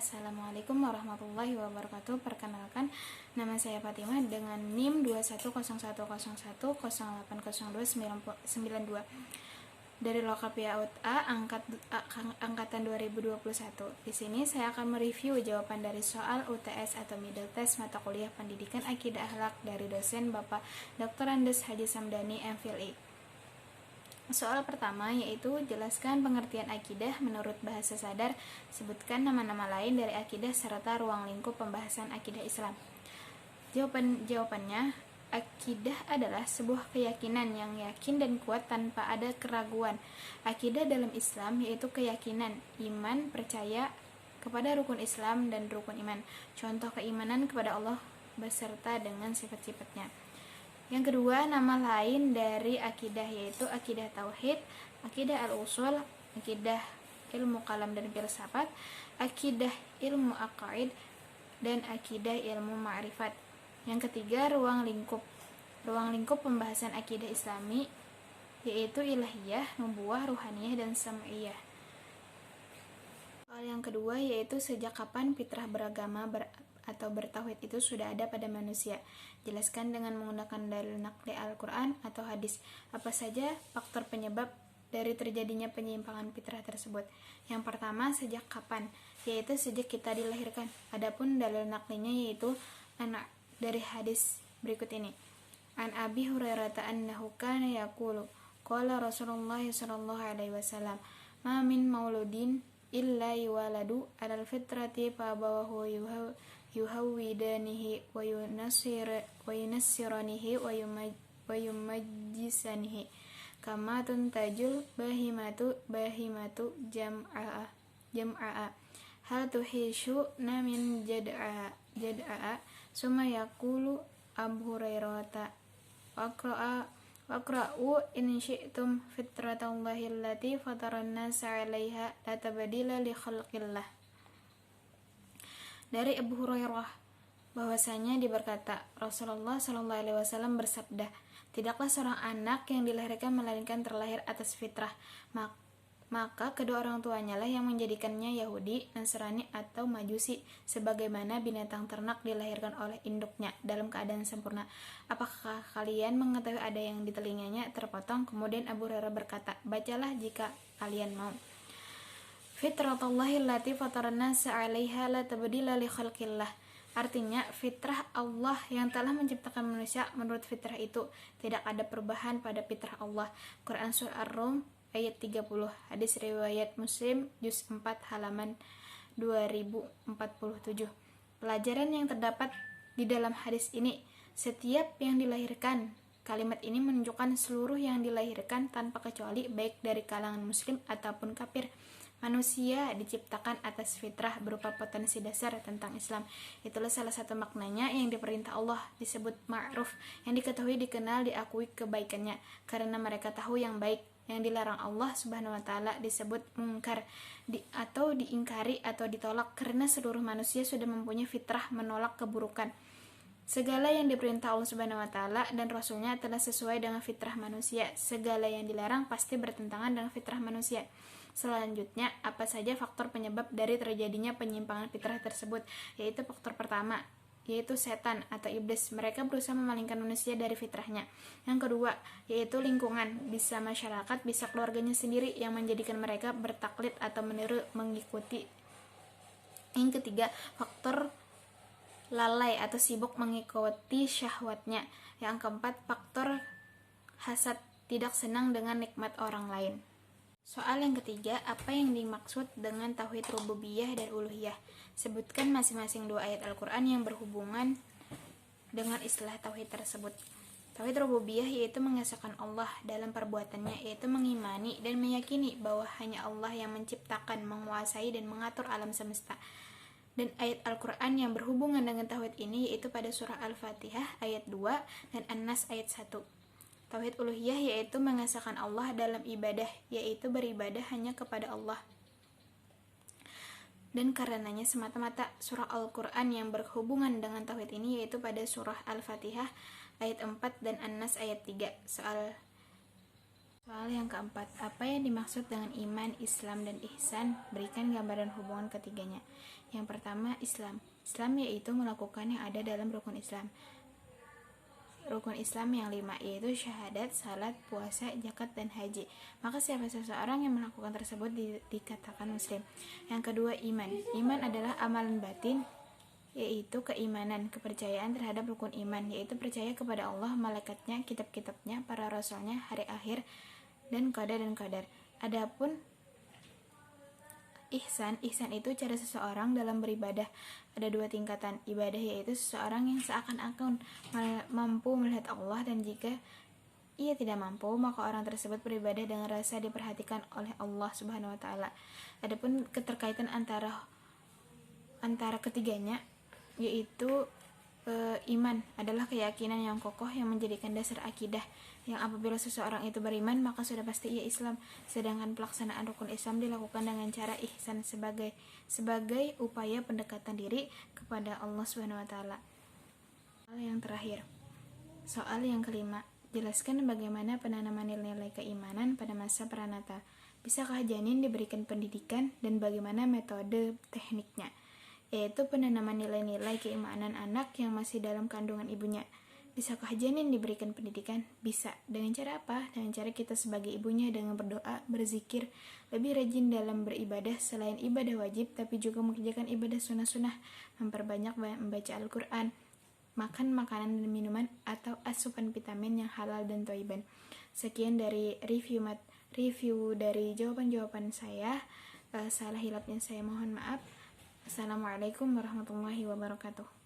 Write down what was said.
Assalamualaikum warahmatullahi wabarakatuh. Perkenalkan, nama saya Fatimah dengan NIM 210110802992 dari Lokal PAUD A angkatan 2021. Di sini saya akan mereview jawaban dari soal UTS atau Middle Test mata kuliah Pendidikan Akidah Akhlak dari dosen Bapak Dr. Andes Haji Samdani MPhil. Soal pertama yaitu jelaskan pengertian akidah menurut bahasa sadar, sebutkan nama-nama lain dari akidah serta ruang lingkup pembahasan akidah Islam. Jawabannya, akidah adalah sebuah keyakinan yang yakin dan kuat tanpa ada keraguan. Akidah dalam Islam yaitu keyakinan, iman, percaya kepada rukun Islam dan rukun iman. Contoh keimanan kepada Allah beserta dengan sifat-sifatnya. Yang kedua, nama lain dari akidah yaitu akidah tauhid, akidah al-usul, akidah ilmu kalam dan filsafat, akidah ilmu aqaid, dan akidah ilmu ma'rifat. Yang ketiga, ruang lingkup. Ruang lingkup pembahasan akidah Islami yaitu ilahiyah, nubuwah, ruhaniyah, dan sam'iyah. Soal yang kedua yaitu sejak kapan fitrah beragama atau bertauhid itu sudah ada pada manusia. Jelaskan dengan menggunakan dalil naqli Al-Quran atau hadis. Apa saja faktor penyebab dari terjadinya penyimpangan fitrah tersebut? Yang pertama, sejak kapan? Yaitu sejak kita dilahirkan. Adapun dalil naqlinya yaitu dari hadis berikut ini. An Abi Hurairah annahu kana yaqulu qala Rasulullah sallallahu alaihi wasallam ma min mauludin illa yuwaladu alal fitrati fa abawahu yuhawwidanihi wa yunassiranihi wa yumajjisanihi kama tuntajul bahimatu jam'a hal tuhishu min jad'a summa yaqulu Abu Hurairah waqra'u in syi'tum fitratallahi allati fataran nasa 'alaiha la tabdila li khalqillah. Dari Abu Hurairah bahwasanya diberkata Rasulullah sallallahu alaihi wasallam bersabda, tidaklah seorang anak yang dilahirkan melainkan terlahir atas fitrah, maka kedua orang tuanya lah yang menjadikannya Yahudi, Nasrani atau Majusi, sebagaimana binatang ternak dilahirkan oleh induknya dalam keadaan sempurna. Apakah kalian mengetahui ada yang di telinganya terpotong? Kemudian Abu Hurairah berkata, bacalah jika kalian mau. Fitratallahi allati fataran nasa 'alaiha la tabdila li khalqillah. Artinya, fitrah Allah yang telah menciptakan manusia menurut fitrah itu, tidak ada perubahan pada fitrah Allah. Quran Surah Ar-Rum ayat 30, hadis riwayat Muslim juz 4 halaman 2047. Pelajaran yang terdapat di dalam hadis ini, setiap yang dilahirkan. Kalimat ini menunjukkan seluruh yang dilahirkan tanpa kecuali, baik dari kalangan muslim ataupun kafir. Manusia diciptakan atas fitrah berupa potensi dasar tentang Islam. Itulah salah satu maknanya yang diperintah Allah disebut ma'ruf, yang diketahui, dikenal, diakui kebaikannya karena mereka tahu yang baik. Yang dilarang Allah Subhanahu wa taala disebut mungkar, atau diingkari atau ditolak karena seluruh manusia sudah mempunyai fitrah menolak keburukan. Segala yang diperintah Allah Subhanahu wa taala dan Rasulnya telah sesuai dengan fitrah manusia. Segala yang dilarang pasti bertentangan dengan fitrah manusia. Selanjutnya, apa saja faktor penyebab dari terjadinya penyimpangan fitrah tersebut? Yaitu faktor pertama, yaitu setan atau iblis. Mereka berusaha memalingkan manusia dari fitrahnya. Yang kedua, yaitu lingkungan, bisa masyarakat, bisa keluarganya sendiri yang menjadikan mereka bertaklid atau meniru, mengikuti. Yang ketiga, faktor lalai atau sibuk mengikuti syahwatnya. Yang keempat, faktor hasad, tidak senang dengan nikmat orang lain. Soal yang ketiga, apa yang dimaksud dengan tauhid rububiyah dan uluhiyah? Sebutkan masing-masing dua ayat Al-Quran yang berhubungan dengan istilah tauhid tersebut. Tauhid rububiyah yaitu mengesahkan Allah dalam perbuatannya, yaitu mengimani dan meyakini bahwa hanya Allah yang menciptakan, menguasai, dan mengatur alam semesta. Dan ayat Al-Quran yang berhubungan dengan tauhid ini yaitu pada surah Al-Fatihah ayat 2 dan An-Nas ayat 1. Tauhid uluhiyah yaitu mengesahkan Allah dalam ibadah, yaitu beribadah hanya kepada Allah. Dan karenanya semata-mata surah Al-Quran yang berhubungan dengan tauhid ini yaitu pada surah Al-Fatihah ayat 4 dan An-Nas ayat 3. Soal Soal yang keempat, apa yang dimaksud dengan iman, Islam, dan ihsan? Berikan gambaran hubungan ketiganya. Yang pertama, Islam. Islam yaitu melakukan yang ada dalam rukun Islam. Rukun Islam yang 5, yaitu syahadat, salat, puasa, zakat, dan haji. Maka siapa seseorang yang melakukan tersebut dikatakan muslim. Yang kedua, iman. Iman adalah amalan batin, yaitu keimanan, kepercayaan terhadap rukun iman, yaitu percaya kepada Allah, malaikatnya, kitab-kitabnya, para rasulnya, hari akhir, dan qadar. Adapun ihsan itu cara seseorang dalam beribadah. Ada 2 tingkatan ibadah, yaitu seseorang yang seakan-akan mampu melihat Allah, dan jika ia tidak mampu, maka orang tersebut beribadah dengan rasa diperhatikan oleh Allah Subhanahu wa taala. Adapun keterkaitan antara ketiganya, yaitu iman adalah keyakinan yang kokoh yang menjadikan dasar akidah, yang apabila seseorang itu beriman maka sudah pasti ia Islam. Sedangkan pelaksanaan rukun Islam dilakukan dengan cara ihsan sebagai upaya pendekatan diri kepada Allah Subhanahu wa taala. Soal yang terakhir. Soal yang kelima, jelaskan bagaimana penanaman nilai-nilai keimanan pada masa pranata. Bisakah janin diberikan pendidikan dan bagaimana metode tekniknya? Yaitu penanaman nilai-nilai keimanan anak yang masih dalam kandungan ibunya. Bisakah janin diberikan pendidikan? Bisa. Dengan cara apa? Dengan cara kita sebagai ibunya dengan berdoa, berzikir, lebih rajin dalam beribadah selain ibadah wajib, tapi juga mengerjakan ibadah sunnah-sunnah, memperbanyak membaca Al-Quran, makan makanan dan minuman atau asupan vitamin yang halal dan thayyiban. Sekian dari review dari jawaban-jawaban saya. Salah hilapnya saya mohon maaf. Assalamualaikum warahmatullahi wabarakatuh.